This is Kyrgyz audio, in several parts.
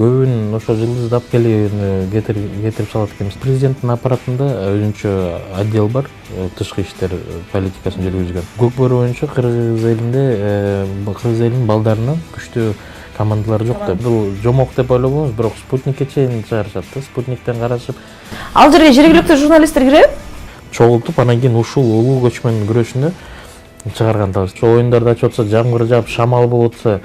көбүн ошо жылдыздап кетирип салат экенбиз. Президенттин аппаратында өзүнчө отдел бар, тышкы иштер политикасын жүргүзгөн. Көкбөрү боюнча кыргыз элинин балдарынан күчтүү командалар жок да. Бул жомок деп ойлобойбуз, бирок спутникке чейин чыгарышат да. Спутниктен карашып. Ал жерге жергиликтүү журналисттер киреби? Чогултуп, анан кийин ушул улуу көчмөн күрөшүнө чыгарган да. Ошол оюндарды ачып атса, жамгыр жаап, шамал болуп атса,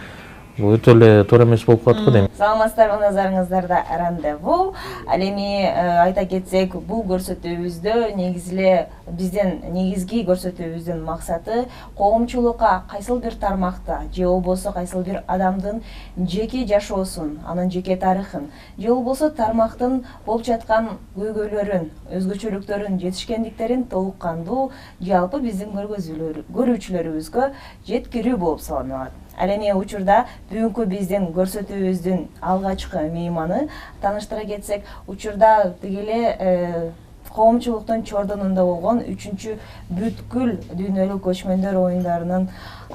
бул өтө эле туура эмес болуп калат го дейм. Саламатсыздарбы, назарыңыздарда рандеву. Ал эми айта кетсек, бул көрсөтүүбүздө негизи эле биздин негизги көрсөтүүбүздүн максаты коомчулукка кайсыл бир тармакта же болбосо кайсыл бир адамдын жеке жашоосун, анын жеке тарыхын, же болбосо тармактын болуп жаткан көйгөйлөрүн, өзгөчөлүктөрүн, жетишкендиктерин толук кандуу жалпы биздин көрүүчүлөрүбүзгө жеткирүү болуп саналат. Ал эми учурда бүгүнкү биздин көрсөтүүбүздүн алгачкы мейманы тааныштыра кетсек, учурда тиги эле коомчулуктун чордонунда болгон 3-чү бүткүл дүйнөлүк көчмөндөр оюндарынын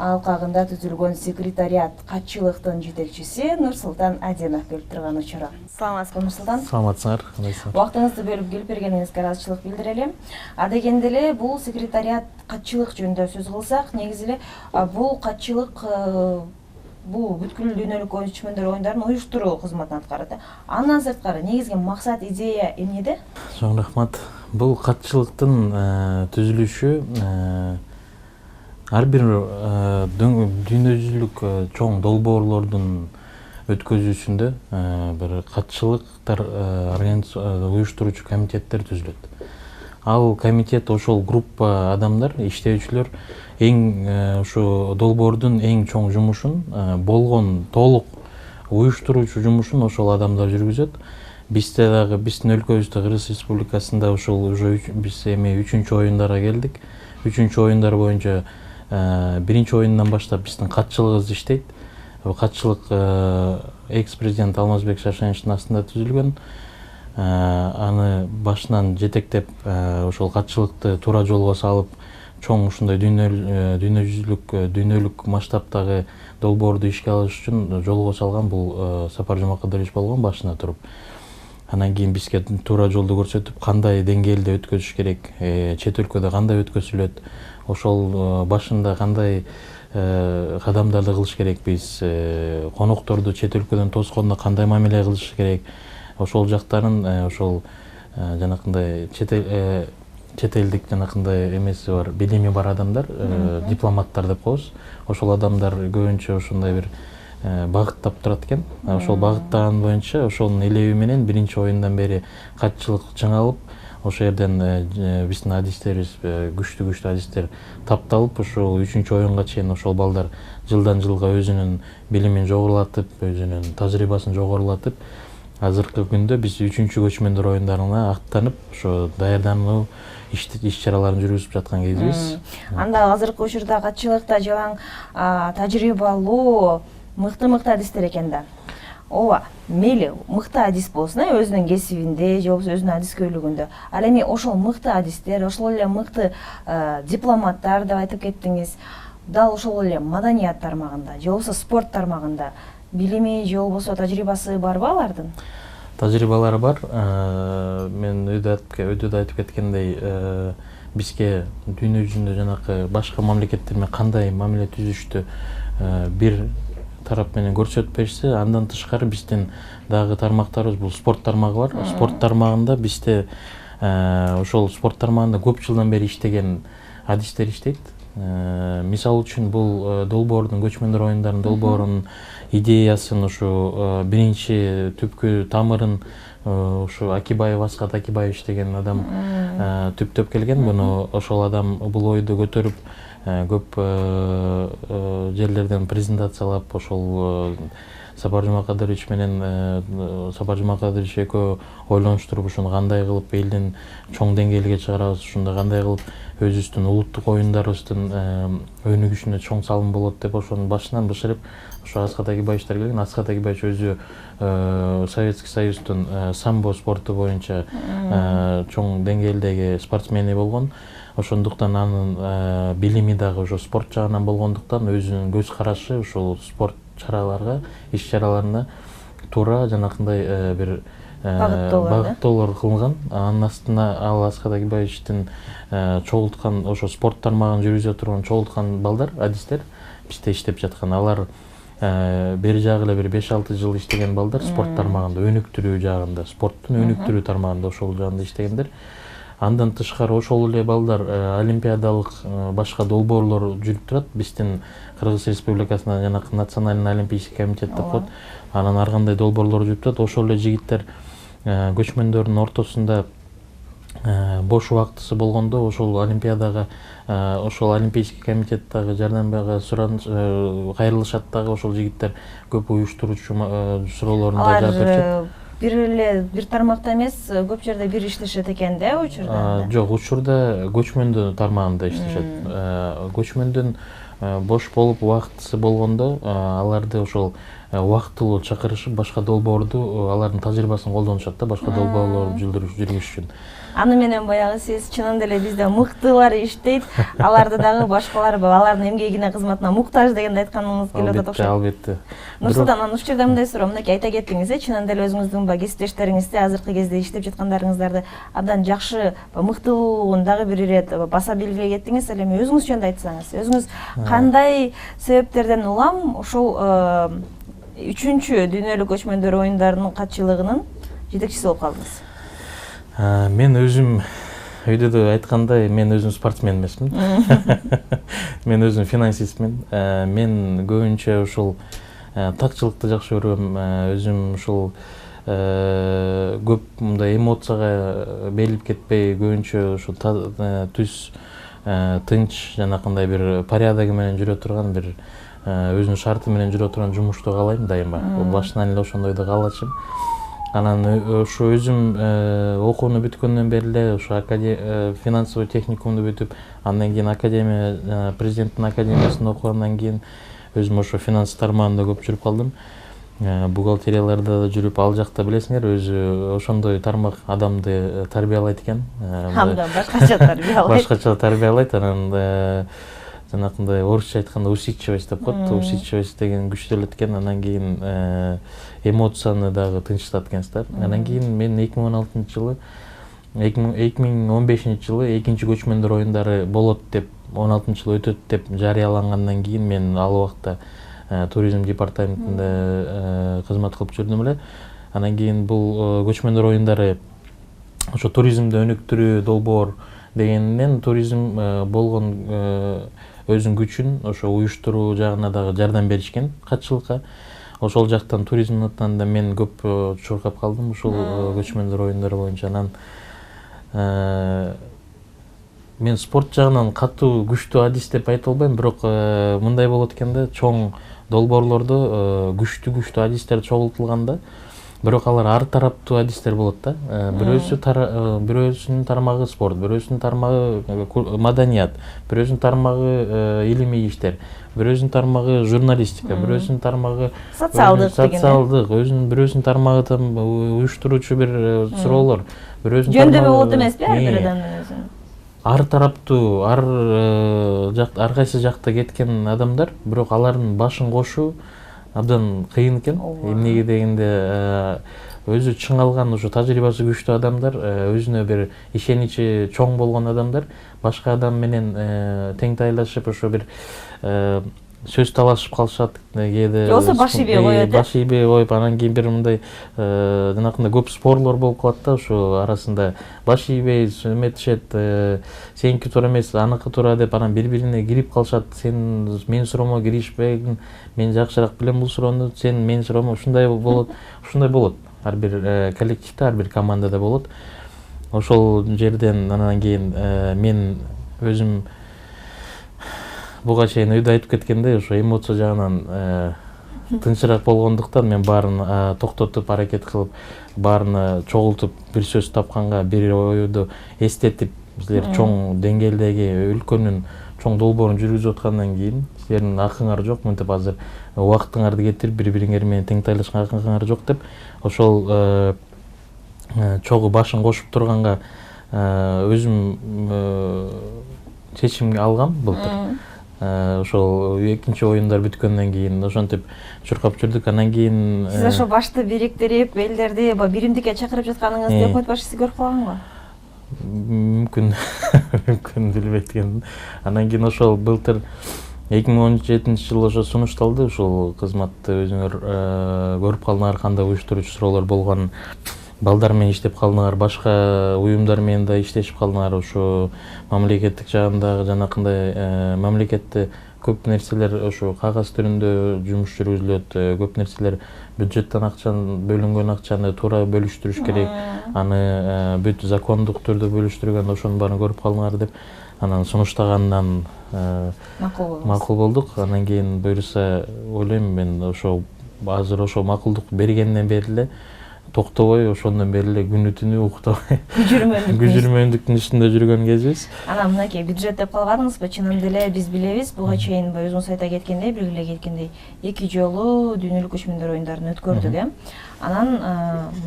алкагында түзүлгөн секретариат катчылыктын жетекчиси Нурсултан Адемов келип турган учуру. Саламатсызбы, Нурсултан? Саламатсыңар, кандайсыңар? Убактыңызды бөлүп келип бергениңизге ыраазычылык билдирелим. Адегенде эле бул секретариат катчылык жөнүндө сөз кылсак, негизи эле бул катчылык бул бүткүл дүйнөлүк көчмөндөр оюндарын уюштуруу кызматын аткарат. Андан сырткары негизги максат, идея эмнеде? Чоң рахмат. Бул катчылыктын түзүлүшү ар бир дүйнөлүк чоң долбоорлордун өткөзүүсүндө бир катчылыктар уюштуруучу комитеттер түзүлөт. Ал комитет ошол группа адамдар, иштөөчүлөр эң ушу долбоордун эң чоң жумушун, болгон толук уюштуруучу жумушун ошол адамдар жүргүзөт. Бизде дагы биздин өлкөбүздө, Кыргыз Республикасында ошол уже биз эми 3-чү оюндарга келдик. 3-чү оюндар боюнча биринчи оюндан баштап биздин катчылыгыбыз иштейт. Катчылык экс-президент Алмазбек Шашеничтин астында түзүлгөн. Аны башынан жетектеп, ошол катчылыкты туура жолго салып, чоң ушундай дүйнөлүк масштабтагы долбоорду ишке алыш үчүн жолго салган бул Сапар Жумакадырович болгон башына туруп. Анан кийин бизге туура жолду көрсөтүп, кандай деңгээлде өткөзүш керек, чет өлкөдө кандай өткөзүлөт, ошол башында кандай кадамдарды кылыш керек, биз конокторду чет өлкөдөн тоскондо кандай мамиле кылыш керек, ошол жактарын ошол жанакындай чет элдик жанакындай эмеси бар, билими бар адамдар, дипломаттар деп коебуз. Ошол адамдар көбүнчө ошондой бир багыттап турат экен. Ошол багыттаган боюнча ошонун элеби менен биринчи оюндан бери катчылык чыңалып, ошол жерден биздин адистерибиз, күчтүү адистер тапталып, ошол 3-чү оюнга чейин ошол балдар жылдан жылга өзүнүн билимин жогорулатып, өзүнүн тажрыйбасын жогорулатып, азыркы күндө биз 3-чү көчмөндөр оюндарына аттанып, ошо даярдануу иш-чараларын жүргүзүп жаткан кезибиз. Анда азыркы учурда катчылыкта жалаң тажрыйбалуу мыкты адистер экен да. Ооба, мейли мыкты адис болсун, өзүнүн кесибинде, же болбосо өзүнүн адискөйлүгүндө. Ал эми ошол мыкты адистер, ошол эле мыкты дипломаттар деп айтып кеттиңиз. Дал ошол эле маданият тармагында, же болбосо спорт тармагында билими, же болбосо тажрыйбасы барбы алардын? Тажрыйбалары бар. Мен өйдө айтып кеткендей, бизге дүйнө жүзүндө жанакы башка мамлекеттер менен кандай мамиле түзүштү бир тарап менен көрсөтүп беришсе, андан тышкары биздин дагы тармактарыбыз, бул спорт тармагы бар. Спорт тармагында бизде ошол спорт тармагында көп жылдан бери иштеген адистер иштейт. Мисал үчүн бул долбоордун, көчмөндөр оюндарынын долбоорунун идеясын, ушу биринчи түпкү тамырын ушу Акибаев, Асхат Акибаевич деген адам түптөп келген. Буну ошол адам бул ойду көтөрүп, көп жерлерден презентациялап, ошол Сапар Жумакадырович менен Сапар Жумакадырович экөө ойлонуштуруп, ушуну кандай кылып элдин чоң деңгээлге чыгарабыз, ушунда кандай кылып өзүбүздүн улуттук оюндарыбыздын өнүгүшүнө чоң салым болот деп ошонун башынан бышырып, ошо Асхат Акибаевичтер келген. Асхат Акибаевич өзү Советский Союздун самбо спорту боюнча чоң деңгээлдеги спортсмени болгон. Ошондуктан анын билими дагы ошо спорт жагынан болгондуктан өзүнүн көз карашы ушул спорт чараларга, иш-чараларына туура жанакындай бир багыттоолор кылынган. Анын астына ал Аскат Акибаевичтин чогулткан ошо спорт тармагын жүргүзө турган чогулткан балдар, адистер бизде иштеп жаткан. Алар бери жагы эле бир 5-6 жыл иштеген балдар спорт тармагында, өнүктүрүү жагында, спорттун өнүктүрүү тармагында ошол жагында иштегендер. Андан тышкары ошол эле балдар олимпиадалык башка долбоорлор жүрүп турат. Биздин Кыргыз Республикасынын жанакы национальный олимпийский комитет деп коет. Анан ар кандай долбоорлор жүрүп турат. Ошол эле жигиттер көчмөндөрдүн ортосунда бош убактысы болгондо ошол олимпиадага, ошол олимпийский комитеттагы жардамга кайрылышат дагы. Ошол жигиттер көп уюштуруучу суроолоруна жооп беришет. Бир тармакта эмес, көп жерде бир иштешет экен да учурда? Жок, учурда көчмөндүн тармагында иштешет. Көчмөндүн бош болуп убактысы болгондо аларды ошол убактылуу чакырышып башка долбоорду, алардын тажрыйбасын колдонушат да, башка долбоорлорду жүргүзүш үчүн. Аны менен баягы сиз чынында эле бизде мыктылар иштейт, аларды дагы башкалар алардын эмгегине, кызматына муктаж дегенди айтканыңыз келип атат окшойт. Албетте. Нурсултан, анан ушул жерде мындай суроо, мынакей айта кеттиңиз, чынында эле өзүңүздүн кесиптештериңизди, азыркы кезде иштеп жаткандарыңыздарды абдан жакшы, мыктылуугун дагы бир ирет баса белгилей кеттиңиз. Ал эми өзүңүз жөнүндө айтсаңыз, өзүңүз кандай себептерден улам ушул 3-чү дүйнөлүк көчмөндөр оюндарынын катчылыгынын жетекчиси болуп калдыңыз? Мен өзүм өйдө да айткандай, мен өзүм спортсмен эмесмин. Мен өзүм финансистмин. Мен көбүнчө ушул такчылыкты жакшы көрөм. Өзүм ушул көп мындай эмоцияга берилип кетпей, көбүнчө ушул түз, тынч, жанакындай бир порядоги менен жүрө турган, бир өзүнүн шарты менен жүрө турган жумушту каалайм дайыма. Башынан эле ошондойду каалачым. Анан ошо өзүм окууну бүткөндөн бери эле ошо финансовый техникумду бүтүп, андан кийин академия, президенттин академиясында окугандан кийин өзүм ошо финанс тармагында көп жүрүп калдым. Бухгалтерияларда да жүрүп, ал жакта билесиңер, өзү ошондой тармак адамды тарбиялайт экен. Абдан башкача тарбиялайт. Башкача тарбиялайт. Анан жанакындай орусча айтканда усидчивость деп коет. Усидчивость деген күчтөлөт экен. Анан кийин эмоцияны дагы тынчтат экенсиз. Анан кийин мен 2016 жылы 2015 жылы экинчи көчмөндөр оюндары болот деп, 16 жылы өтөт деп жарыялангандан кийин мен ал убакта туризм департаментинде кызмат кылып жүрдүм эле. Анан кийин бул көчмөндөр оюндары ошо туризмди өнүктүрүү долбоор дегенинен туризм болгон өзүнүн күчүн ошо уюштуруу жагына дагы жардам беришкен катчылыкка. Ошол жактан туризмден да мен көп чуркап калдым ушул көчмөндөр оюндары боюнча. Анан мен спорт жагынан катуу күчтүү адис деп айта албайм, бирок мындай болот экен да, чоң долбоорлордо күчтүү адистер чогултулганда, бирок алар ар тараптуу адистер болот да. Бирөөсүнүн тармагы спорт, бирөөсүнүн тармагы маданият, бирөөсүнүн тармагы илимий иштер, бирөөсүнүн тармагы журналистика, бирөөсүнүн тармагы социалдык, бирөөсүнүн тармагы уюштуруучу бир суроолор, бирөөсүнүн жөндөмө болот эмеспи ар бир адамдын өзүнүн? Ар тараптуу, ар кайсы жакта кеткен адамдар, бирок алардын башын кошуу абдан кыйын экен. Эмнеге дегенде өзү чың алган ушу тажрыйбасы күчтүү адамдар, өзүнө бир ишеничи чоң болгон адамдар башка адам менен теңтайлашып ошо бир сөз талашып калышат, кээде болсо баш ийбей коет. Баш ийбей коюп, анан кийин бир мындай жанакындай көп спорлор болуп калат да, ошо арасында баш ийбей эметишет, сеники туура эмес, аныкы туура деп, анан бири-бирине кирип калышат. Сен менин суроомо киришпегин, мен жакшыраак билем бул суроону, сен менин суроомо, ушундай болот. Ар бир коллективде, ар бир командада болот. Ошол жерден анан кийин мен өзүм буга чейин өйдө айтып кеткендей, ошо эмоция жагынан тынчыраак болгондуктан мен баарын токтотуп, аракет кылып, баарына чогултуп бир сөз тапканга, бир оюду эстетип, силер чоң деңгээлдеги өлкөнүн чоң долбоорун жүргүзүп аткандан кийин силердин акыңар жок, мынтип азыр убактыңарды кетирип бири-бириңер менен тең тайлашкан акыңар жок деп, ошол чогуу башын кошуп турганга өзүм чечим алгам былтыр. ошол экинчи оюндар бүткөндөн кийин ошентип чуркап жүрдүк. Анан кийин Сиз ошо башты бириктирип, элдерди биримдикке чакырып жатканыңызды өкмөт башчысы көрүп калганго? Мүмкүн мүмкүн билбейт экенмин. Анан кийин ошол былтыр 2017-жылы ошо сунушталды. Ушул кызматты өзүңөр көрүп калдыңар, кандай уюштуруучу суроолор болгон, балдар менен иштеп калдыңар, башка уюмдар менен да иштешип калдыңар. Ошо мамлекеттик жагындагы жанакындай мамлекетте көп нерселер ошо кагаз түрүндө жумуш жүргүзүлөт, көп нерселер бюджеттен бөлүнгөн акчаны туура бөлүштүрүш керек, аны бүт закондук түрдө бөлүштүргөн, ошонун баарын көрүп калдыңар деп анан сунуштагандан макул болдук. Анан кийин буюрса ойлойм мен ошо азыр ошо макулдук бергенден бери эле токтобой, ошондон бери эле күнү түнү уктабай күжүрмөндүктүн үстүндө жүргөн кезибиз. Анан мынакей бюджет деп калбадыңызбы? Чынында эле биз билебиз, буга чейин өзүңүз айта кеткендей, белгилей кеткендей, 2 жолу дүйнөлүк көчмөндөр оюндарын өткөрдүк, Анан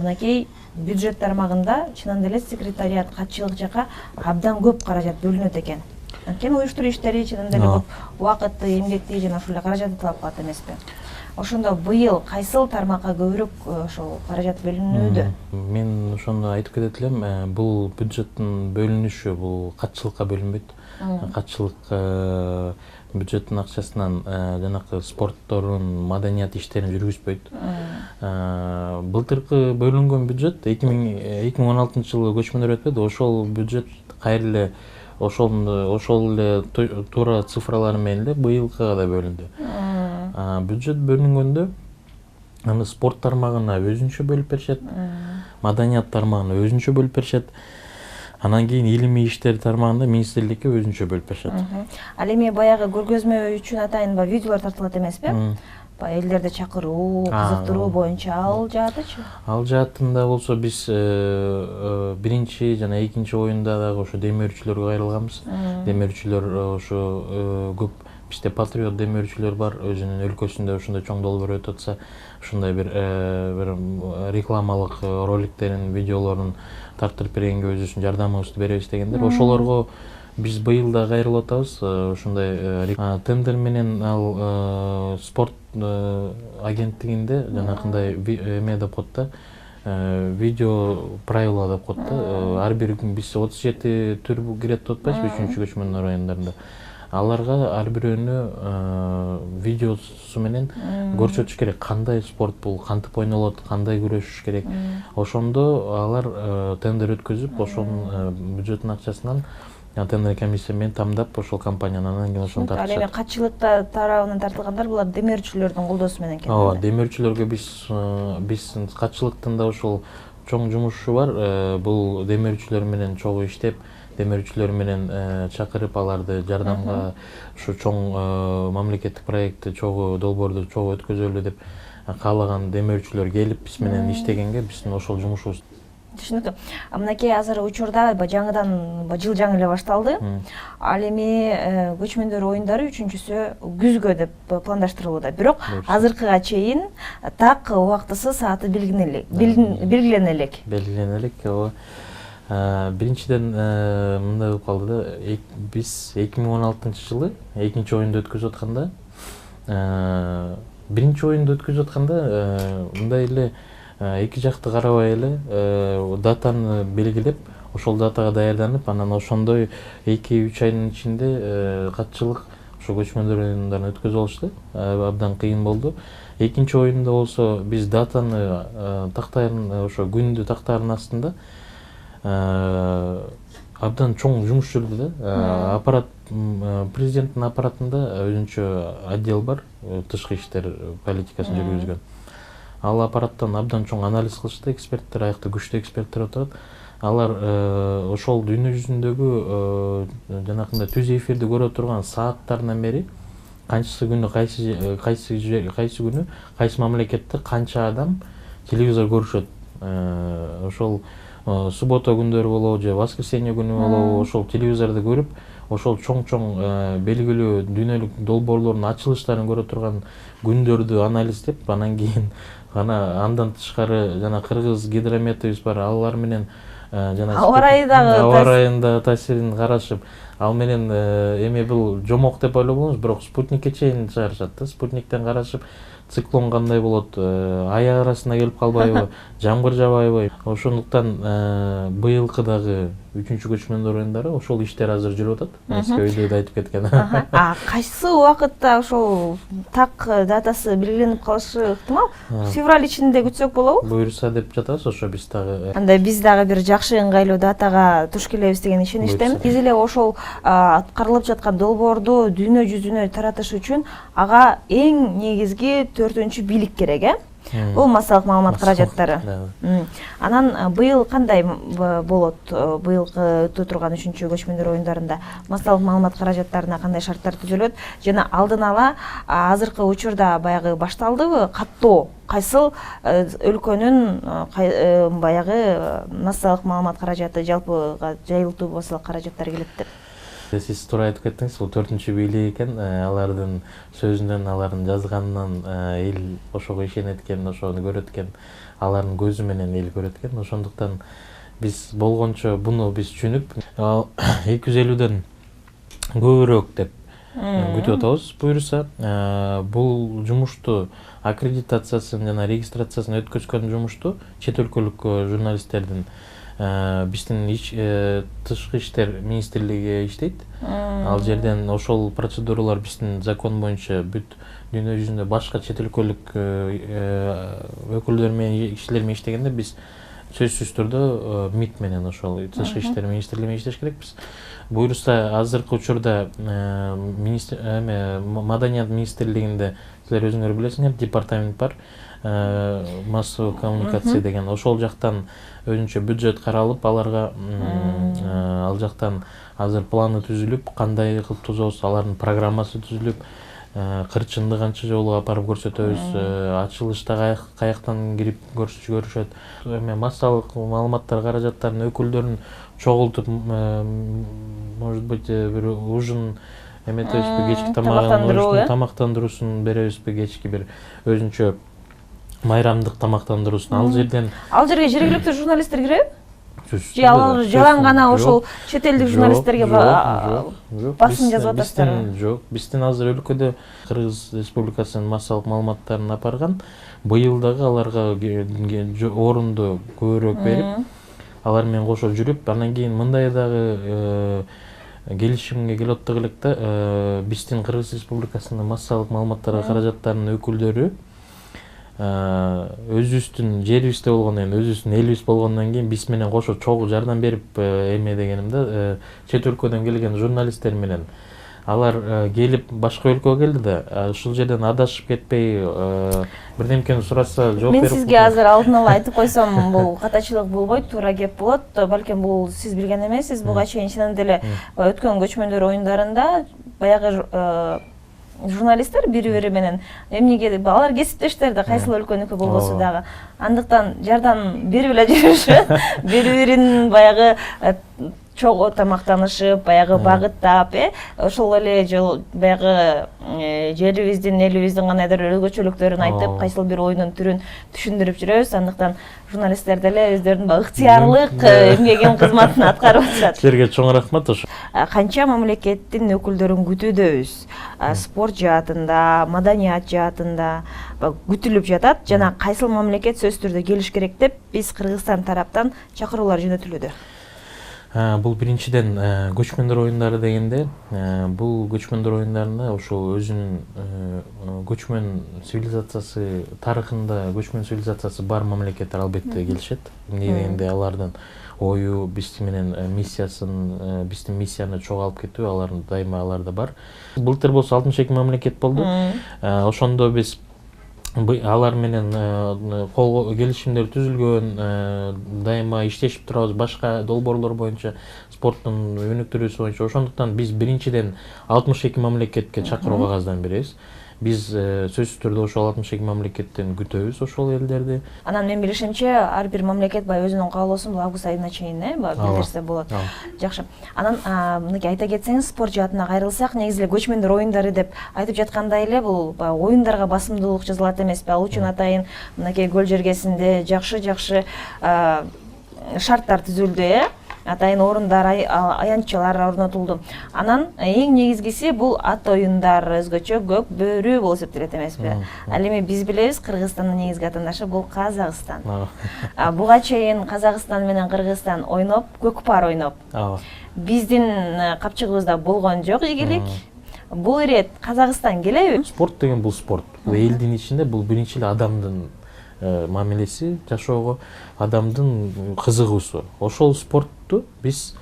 мынакей бюджет тармагында чынында эле секретариат, катчылык жака абдан көп каражат бөлүнөт экен. Анткени уюштуруу иштери чынында эле көп убакытты, эмгекти жана ошол эле каражатты талап кылат эмеспи? Ошондо быйыл кайсыл тармакка көбүрөөк ошол каражат бөлүнүүдө? Мен ошону айтып кетет элем, бул бюджеттин бөлүнүшү бул катчылыкка бөлүнбөйт. Катчылык бюджеттин акчасынан жанакы спорттордун, маданият иштерин жүргүзбөйт. Былтыркы бөлүнгөн бюджет 2016-жылы көчмөндөр өтпөдү, ошол бюджет кайра эле ошол эле туура цифралар менен эле быйылкыга да бөлүндү. Бюджет бөлүнгөндө аны спорт тармагына өзүнчө бөлүп беришет, маданият тармагына өзүнчө бөлүп беришет. Анан кийин илимий иштер тармагында министрликке өзүнчө бөлүп беришет. Ал эми баягы көргөзмө үчүн атайын видеолор тартылат эмеспи? Элдерди чакыруу, кызыктыруу боюнча ал жаатычы? Ал жаатында болсо биз биринчи жана экинчи оюнда дагы ошо демөөрчүлөргө кайрылганбыз. Демөөрчүлөр ошо көп бизде патриот демөөрчүлөр бар, өзүнүн өлкөсүндө ошондой чоң долбоор өтүп атса, ушундай бир рекламалык роликтерин, видеолорун тартып бергенге өзүбүздүн жардамыбызды беребиз дегендер. Ошолорго биз быйыл да кайрылып атабыз. Ошондой тендер менен ал спорт агенттигинде жанакындай эме деп коет да, видео правила деп коет да. Ар бир күн биз 37 түр кирет деп атпайбызбы 3-чү көчмөндөр райондарында. Аларга ар бирөөнү видеосу менен көрсөтүш керек, кандай спорт бул, кантип ойнолот, кандай күрөшүш керек. Ошондо алар тендер өткөзүп, ошонун бюджеттин акчасынан тендер комиссия менен тамдап, ошол компанияны анан кийин ошону тартышат. Ал эми катчылык тарабынан тартылгандар булар демөөрчүлөрдүн колдоосу менен экен. Ооба, демөөрчүлөргө биз катчылыктын да ошол чоң жумушу бар. Бул демөөрчүлөр менен чогуу иштеп, демөөрчүлөр менен чакырып аларды жардамга, ушу чоң мамлекеттик проектти, чогуу долбоорду чогуу өткөзөлү деп каалаган демөөрчүлөр келип биз менен иштегенге биздин ошол жумушубуз. Түшүнүктүү. Мынакей азыр учурда жаңыдан жыл жаңы эле башталды. Ал эми көчмөндөр оюндары үчүнчүсү күзгө деп пландаштырылууда. Бирок азыркыга чейин так убактысы, сааты белгилене элек. Ооба. Биринчиден мындай болуп калды да, биз 2016-жылы экинчи оюнду өткөзүп атканда, биринчи оюнду өткөзүп атканда мындай эле эки жакты карабай эле датаны белгилеп, ошол датага даярданып, анан ошондой 2-3 айдын ичинде катчылык ошо көчмөндөр оюндарын өткөзүп алышты. Абдан кыйын болду. Экинчи оюнда болсо биз датаны ошо күндү тактаардын астында абдан чоң жумуш жүрдү да. Аппарат, президенттин аппаратында өзүнчө отдел бар, тышкы иштер политикасын жүргүзгөн. Ал аппараттан абдан чоң анализ кылышты эксперттер, аякта күчтүү эксперттер отурат. Алар ошол дүйнө жүзүндөгү жанакындай түз эфирди көрө турган сааттарынан бери кайсы күнү кайсы күнү кайсы мамлекетте канча адам телевизор көрүшөт. Ошол суббота күндөрү болобу же воскресенье күнү болобу, ошол телевизорду көрүп, ошол чоң белгилүү дүйнөлүк долбоорлордун ачылыштарын көрө турган күндөрдү анализдеп, анан кийин андан тышкары жана кыргыз гидрометибиз бар, алар менен жана аба райындагы таасирин карашып, Ал менен эми бул жомок деп ойлобоңуз, бирок спутникке чейин чыгарышат да. Спутниктен карашып, циклон кандай болот, ай арасына келип калбайбы, жамгыр жабайбы. Ошондуктан быйылкы дагы 3-чү көчмөндөр оюндары ошол иштер азыр жүрүп атат. Өйдө да айтып кеткен. Кайсы убакытта ошол так датасы белгиленип калышы ыктымал? Февраль ичинде күтсөк болобу? Буюрса деп жатабыз, ошо биз дагы. Анда биз дагы бир жакшы ыңгайлуу датага туш келебиз деген ишеничтемин. Биз эле ошол аткарылып жаткан долбоорду дүйнө жүзүнө таратыш үчүн ага эң негизги 4-чү бийлик керек, Бул массалык маалымат каражаттары. Анан быйыл кандай болот? Быйылкы өтө турган 3-чү көчмөндөр оюндарында массалык маалымат каражаттарына кандай шарттар түзүлөт? Жана алдын ала азыркы учурда баягы башталдыбы каттоо? Кайсыл өлкөнүн баягы массалык маалымат каражаты жалпыга жайылтуу массалык каражаттары келет деп? Сиз туура айтып кеттиңиз, бул 4-чү бийлик экен. Алардын сөзүнөн, алардын жазганынан эл ошого ишенет экен, ошону көрөт экен. Алардын көзү менен эл көрөт экен. Ошондуктан биз болгончо буну биз түшүнүп, 250дөн көбүрөөк деп күтүп атабыз. Буюрса, бул жумушту аккредитациясын жана регистрациясын өткөзгөн жумушту чет өлкөлүк журналисттердин биздин тышкы иштер министрлиги иштейт. Ал жерден ошол процедуралар биздин закон боюнча бүт дүйнө жүзүндө башка чет өлкөлүк өкүлдөр менен кишилер менен иштегенде биз сөзсүз түрдө МИД менен ошол тышкы иштер министрлиги менен иштеш керекпиз. Буюрса азыркы учурда Маданият министрлигинде силер өзүңөр билесиңер, департамент бар, массовый коммуникация деген. Ошол жактан өзүнчө бюджет каралып, аларга ал жактан азыр планы түзүлүп, кандай кылып тузабыз, алардын программасы түзүлүп, кырчынды канча жолу апарып көрсөтөбүз, ачылышта каяктан кирип көрүшөт. Массалык маалыматтар каражаттарынын өкүлдөрүн чогултуп, может быть, бир ужин эметебизби, кечки тамактандыруусун беребизби, кечки бир өзүнчө майрамдык тамактандыруусун. Ал жерге жергиликтүү журналисттер киреби? Же ал жалаң гана ошол чет элдик журналисттерге басым жазып атасыздар? Жок, биздин азыр өлкөдө Кыргыз Республикасынын массалык маалыматтарын апарган, быйыл дагы аларга орунду көбүрөөк берип, алар менен кошо жүрүп, андан кийин мындай дагы келишимге келип аттык элек да, биздин Кыргыз Республикасынын массалык маалыматтар каражаттарынын өкүлдөрү өзүбүздүн жерибизде болгондон кийин, өзүбүздүн элибиз болгондон кийин биз менен кошо чогуу жардам берип, эме дегенимде, чет өлкөдөн келген журналисттер менен алар келип башка өлкөгө келди да, ушул жерден адашып кетпей, бирдемкени сураса жооп берип. Мен сизге азыр алдын ала айтып койсом, бул катачылык болбойт, туура кеп болот. Балким бул сиз билген эмессиз, буга чейин чынында эле өткөн көчмөндөр оюндарында баягы журналисттер бири-бири менен эмнеге алар кесиптештер да, кайсыл өлкөнүкү болбосо дагы. Андыктан жардам берип эле жүрүшөт, бири-бирин баягы чогуу тамактанышып, баягы багыттап, ошол эле баягы жерибиздин, элибиздин кандайдыр өзгөчөлүктөрүн айтып, кайсыл бир оюндун түрүн түшүндүрүп жүрөбүз. Андыктан журналисттер деле өздөрүнүн ыктыярлык эмгегин кызматын аткарып атышат. Силерге чоң рахмат. Канча мамлекеттин өкүлдөрүн күтүүдөбүз. Спорт жаатында, маданият жаатында күтүлүп жатат жана кайсыл мамлекет сөзсүз түрдө келиш керек деп биз Кыргызстан тараптан чакыруулар жөнөтүлүүдө. Бул биринчиден көчмөндөр оюндары дегенде, бул көчмөндөр оюндарында ошол өзүнүн көчмөн цивилизациясы, тарыхында көчмөн цивилизациясы бар мамлекеттер албетте келишет. Эмне дегенде алардын ою биздин менен миссиясын, биздин миссияны чогуу алып кетүү, алардын дайыма аларда бар. Былтыр болсо 62 мамлекет болду. Ошондо биз алар менен келишимдер түзүлгөн, дайыма иштешип турабыз башка долбоорлор боюнча, спорттун өнүктүрүүсү боюнча. Ошондуктан биз биринчиден 62 мамлекетке чакыруу кагаздан беребиз. Биз сөзсүз түрдө ошол 62 мамлекеттен күтөбүз ошол элдерди. Анан мен билишимче, ар бир мамлекет баягы өзүнүн каалоосун август айына чейин билдирсе болот. Жакшы. Анан мынакей айта кетсеңиз, спорт жаатына кайрылсак, негизи эле көчмөндөр оюндары деп айтып жаткандай эле, бул оюндарга басымдуулук жасалат эмеспи? Ал үчүн атайын мынакей көл жергесинде жакшы шарттар түзүлдү, атайын орундар, аянтчылар орнотулду. Анан эң негизгиси бул ат оюндар, өзгөчө көк бөрү болуп эсептелет эмеспи? Ал эми биз билебиз, Кыргызстандын негизги атандашы бул Казакстан. Буга чейин Казакстан менен Кыргызстан ойноп, көкпар ойноп. Биздин капчыгыбызда болгон жок ийгилик. Бул ирет Казакстан келеби? Спорт деген бул спорт. Бул элдин ичинде бул биринчи эле адамдын мамилеси, жашоого адамдын кызыгуусу. Ошол спортту биз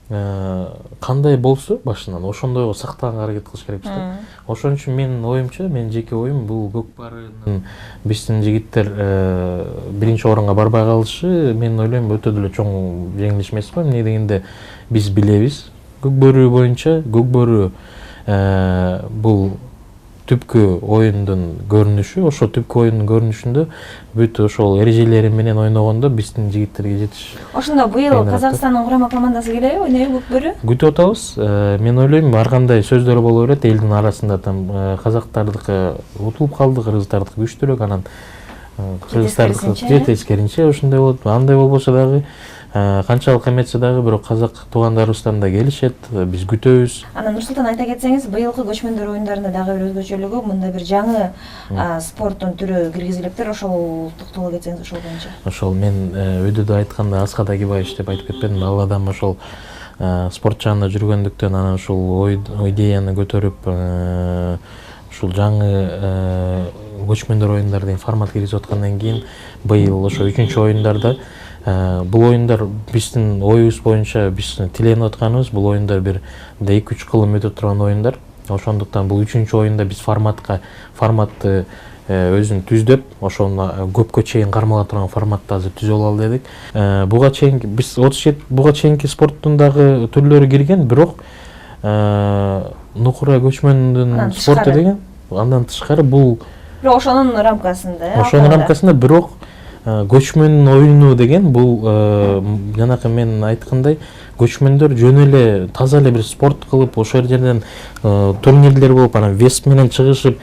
кандай болсо башынан ошондой сактаганга аракет кылыш керекпиз да. Ошон үчүн менин оюмча, менин жеке оюм бул көкпарынын биздин жигиттер биринчи орунга барбай калышы, мен ойлойм өтө деле чоң жеңилиш эмес го. Эмне дегенде биз билебиз, көкбөрү боюнча көкбөрү бул түпкү оюндун көрүнүшү, ошо түпкү оюндун көрүнүшүндө бүт ошол эрежелери менен ойногондо биздин жигиттерге жетиш. Ошондо быйыл Казакстандын курама командасы келеби, ойнойбу көкбөрү? Күтүп атабыз. Мен ойлойм ар кандай сөздөр боло берет элдин арасында, там казактардыкы утулуп калды, кыргыздардыкы күчтүүрөөк, анан кыргыздардыкы жетешкеринче ошондой болот. Андай болбосо дагы канчалык эметсе дагы бирок казак туугандарыбыздан да келишет, биз күтөбүз. Анан Нурсултан айта кетсеңиз, быйылкы көчмөндөр оюндарында дагы бир өзгөчөлүгү, мында бир жаңы спорттун түрү киргизилиптир. Ошол токтоло кетсеңиз ошол боюнча. Ошол мен өйдөдө айтканда Аскат Агибаевич деп айтып кетпедимби? Ал адам ошол спорт жагында жүргөндүктөн анан ушул идеяны көтөрүп, ушул жаңы көчмөндөр оюндар деген формат киргизип аткандан кийин быйыл ошо 3-чү оюндарда бул оюндар биздин оюбуз боюнча биз тиленип атканыбыз, бул оюндар бир 2-3 кылым өтө турган оюндар. Ошондуктан бул 3-чү оюнда биз форматты өзүн түздөп, ошону көпкө чейин кармала турган форматты азыр түзүп алалы дедик. Буга чейин биз 37 буга чейинки спорттун дагы түрлөрү кирген, бирок нукура көчмөндүн спорту деген андан тышкары бул ошонун рамкасында. Ошонун рамкасында, бирок көчмөн оюну деген бул жанакы мен айткандай көчмөндөр жөн эле таза эле бир спорт кылып, ошол жерден турнирлер болуп, анан вес менен чыгышып,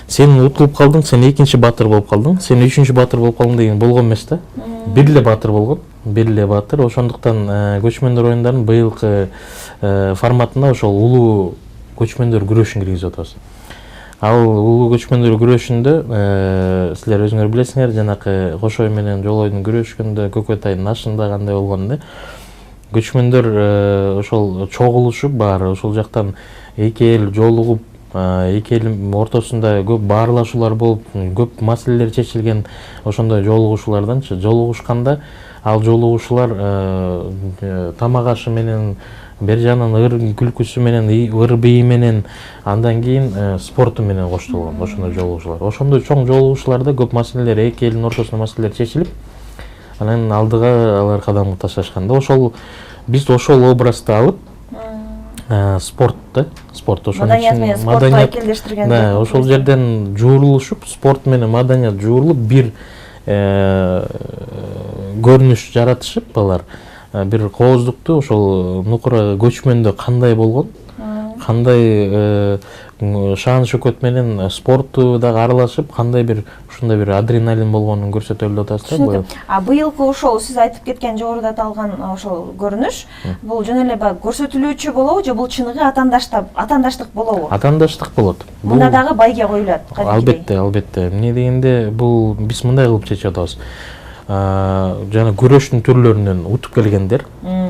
сен утулуп калдың, сен экинчи баатыр болуп калдың, сен үчүнчү баатыр болуп калдың деген болгон эмес да. Бир эле баатыр болгон, бир эле баатыр. Ошондуктан көчмөндөр оюндарынын быйылкы форматына ошол улуу көчмөндөр күрөшүн киргизип атабыз. Ал улуу көчмөндөр күрөшүндө силер өзүңөр билесиңер, жанакы Кошой менен Жолойдун күрөшкөндө Көкөт айынын ашында кандай болгонун да. Көчмөндөр ошол чогулушуп баары ошол жактан эки эл жолугуп, эки эл ортосунда көп баарлашуулар болуп, көп маселелер чечилген ошондой жолугушууларданчы. Жолугушканда ал жолугушуулар тамак ашы менен, бер жагынан ыр күлкүсү менен, ыр бии менен, андан кийин спорту менен коштолгон ошондой жолугушуулар. Ошондой чоң жолугушууларда көп маселелер, эки элдин ортосунда маселелер чечилип, анан алдыга алар кадам ташташканда, ошол биз ошол образды алып спорт ошол маданият менен спорту айкелдештирген. Да, ошол жерден жуурулушуп, спорт менен маданият жуурулуп, бир көрүнүш жаратышып алар. Бир кооздукту ошол нукура көчмөндө кандай болгон, кандай шаан шөкөт менен спортту дагы аралашып, кандай бир ушундай бир адреналин болгонун көрсөтөлү деп атабыз да. Быйылкы ошол сиз айтып кеткен жогоруда аталган ошол көрүнүш, бул жөн эле көрсөтүлүүчү болобу же бул чыныгы атандаштык болобу? Атандаштык болот. Мында дагы байге коюлат. Албетте. Эмне дегенде бул биз мындай кылып чечип атабыз. Жана күрөштүн түрлөрүнөн утуп келгендер,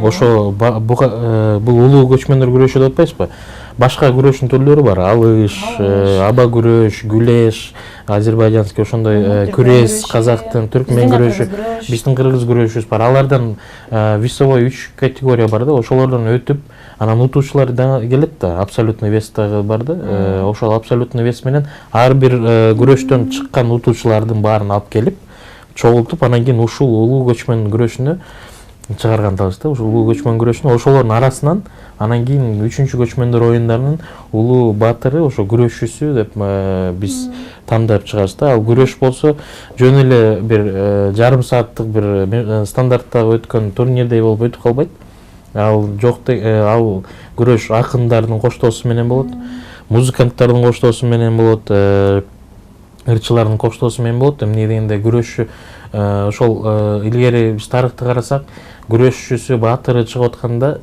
ошо бул улуу көчмөндөр күрөшү деп атпайсызбы? Башка күрөштүн түрлөрү бар. Алыш, аба күрөш, күлеш, азербайжанский ошондой күрес, казактын, түркмен күрөшү, биздин кыргыз күрөшүбүз бар. Алардан весовой 3 категория бар да, ошолордон өтүп, анан утуучулар да келет да, абсолютный вес дагы бар да. Ошол абсолютный вес менен ар бир күрөштөн чыккан утуучулардын баарын алып келип, чогултуп, анан кийин ушул улуу көчмөн күрөшүнө чыгарган атабыз да. Ушул улуу көчмөн күрөшүнө ошолордун арасынан анан кийин 3-чү көчмөндөр оюндарынын улуу баатыры, ошо күрөшчүсү деп биз тандап чыгабыз да. Ал күрөш болсо жөн эле бир жарым сааттык бир стандарттагы өткөн турнирдей болуп өтүп калбайт. Ал жок, ал күрөш акындардын коштоосу менен болот, музыканттардын коштоосу менен болот, ырчылардын коштоосу менен болот. Эмне дегенде күрөшчү ошол илгери биз тарыхты карасак, күрөшчүсү баатыры чыгып атканда,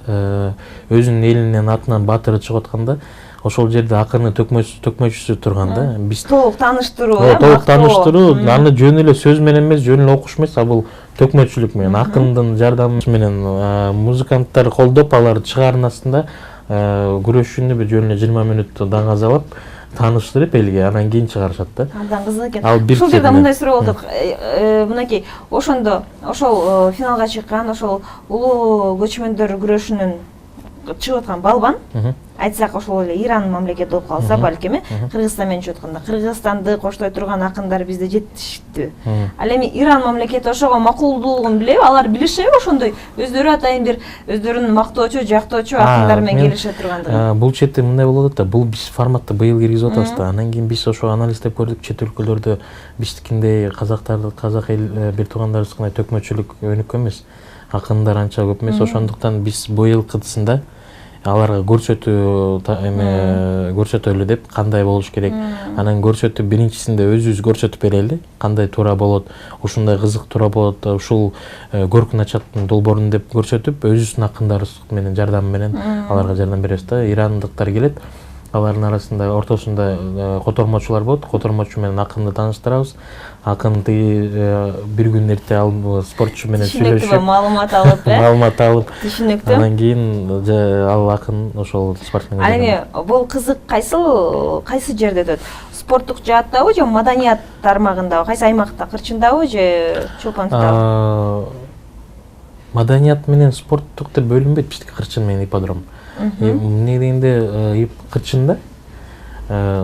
өзүнүн элинин атынан баатыры чыгып атканда, ошол жерде акыркы төкмөчүсү турганда, биз толук тааныштыруу, толук тааныштыруу, аны жөн эле сөз менен эмес, жөн эле окуш эмес, а бул төкмөчүлүк менен, акындын жардамы менен музыканттар колдоп, алар чыгарнасында күрөшчүнү жөн эле 20 мүнөт даңазалап, тааныштырып элге, анан кийин чыгарышат да. Абдан кызык экен. Ушул жерде мындай суроо болду. Мынакей, ошондо ошол финалга чыккан, ошол улуу көчмөндөр күрөшүнүн чыгып аткан балбан, айтсак ошол эле Иран мамлекети болуп калса балким, Кыргызстан менен чыгып атканда Кыргызстанды коштой турган акындар бизде жетиштүү. Ал эми Иран мамлекети ошого макулдуулугун билеби, алар билишеби ошондой өздөрү атайын бир өздөрүн мактоочу, жактоочу акындар менен келише тургандыгын? Бул четте мындай болуп атат да, бул биз форматты быйыл киргизип атабыз да. Анан кийин биз ошо анализдеп көрдүк, чет өлкөлөрдө биздикиндей казак эл бир туугандарыбыздыкындай төкмөчүлүк өнүккөн эмес. Акындар анча көп эмес, ошондуктан биз быйылкысында аларга көрсөтөлү деп, кандай болуш керек. Анан көрсөтүп, биринчисинде өзүбүз көрсөтүп берели, кандай туура болот, ушундай кызык туура болот, ушул көркүн ачаттын долбоорун деп көрсөтүп, өзүбүздүн акындарыбыз менен жардам менен аларга жардам беребиз да. Ирандыктар келет, алардын арасында ортосунда котормочулар болот, котормочу менен акынды тааныштырабыз. Акын бир күн эрте алып спортчу менен сүйлөшүп, маалымат алып, түшүнүктүү. Анан кийин ал акын ошол спортсменге. Ал эми бул кызык кайсы жерде өтөт? Спорттук жааттабы же маданият тармагындабы? Кайсы аймакта, кырчындабы же чолпондуктабы? Маданият менен спорттук деп бөлүнбөйт, биздики кырчын менен ипподром. Эмне дегенде кырчында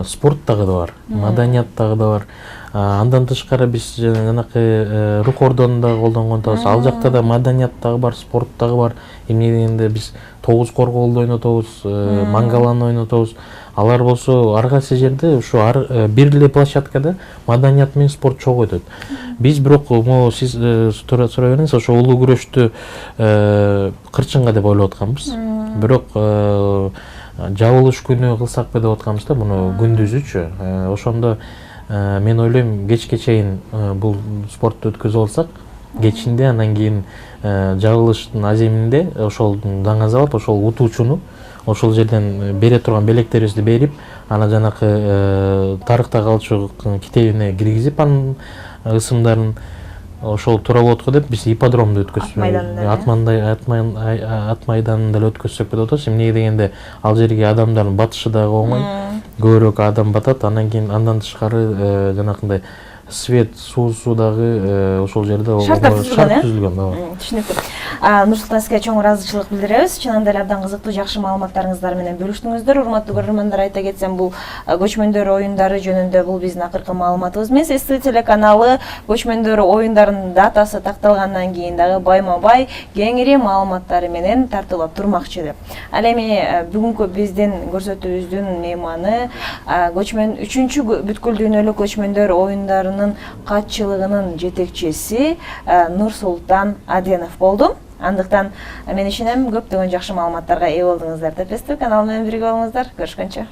спорт дагы да бар, маданият дагы да бар. Андан тышкары биз жанакы рук ордонун дагы колдонгон атабыз. Ал жакта да маданият дагы бар, спорт дагы бар. Эмне дегенде биз тогуз корголду ойнотобуз, мангаланы ойнотобуз. Алар болсо ар кайсы жерде ушу бир эле площадкада маданият менен спорт чогуу өтөт. Биз бирок могу сиз сурай бериңиз, ошо улуу күрөштү кырчынга деп ойлоп атканбыз. Бирок жабылыш күнү кылсакпы деп атканбыз да, муну күндүзүчү. Ошондо мен ойлойм, кечке чейин бул спортту өткөзүп алсак, кечинде, анан кийин жабылыштын аземинде ошол даңазалап, ошол утуучуну ошол жерден бере турган белектерибизди берип, ана жанакы тарыхта калчу китебине киргизип, анын ысымдарын ошол туура болот го деп, биз ипподромду өткөзүп, ат майданында эле өткөзсөк деп атабыз. Эмне дегенде, ал жерге адамдардын батышы дагы оңой, көбүрөөк адам батат. Анан кийин андан тышкары жанакындай свет, суусу дагы ошол жерде шарттар түзүлгөн. Түшүнүктүү. Нурсултан, сизге чоң ыраазычылык билдиребиз. Чынында эле абдан кызыктуу, жакшы маалыматтарыңыздар менен бөлүштүңүздөр. Урматтуу көрөрмандар, айта кетсем, бул көчмөндөр оюндары жөнүндө бул биздин акыркы маалыматыбыз эмес. СТ телеканалы көчмөндөр оюндарынын датасы такталгандан кийин дагы байма-бай кеңири маалыматтары менен тартуулап турмакчы деп. Ал эми бүгүнкү биздин көрсөтүүбүздүн мейманы көчмөн 3-чү бүткүл дүйнөлүк көчмөндөр оюндарынын катчылыгынын жетекчиси Нурсултан Аденов болду. Андыктан мен ишенем, көптөгөн жакшы маалыматтарга ээ болдуңуздар деп эстеп, канал менен бирге болуңуздар. Көрүшкөнчө.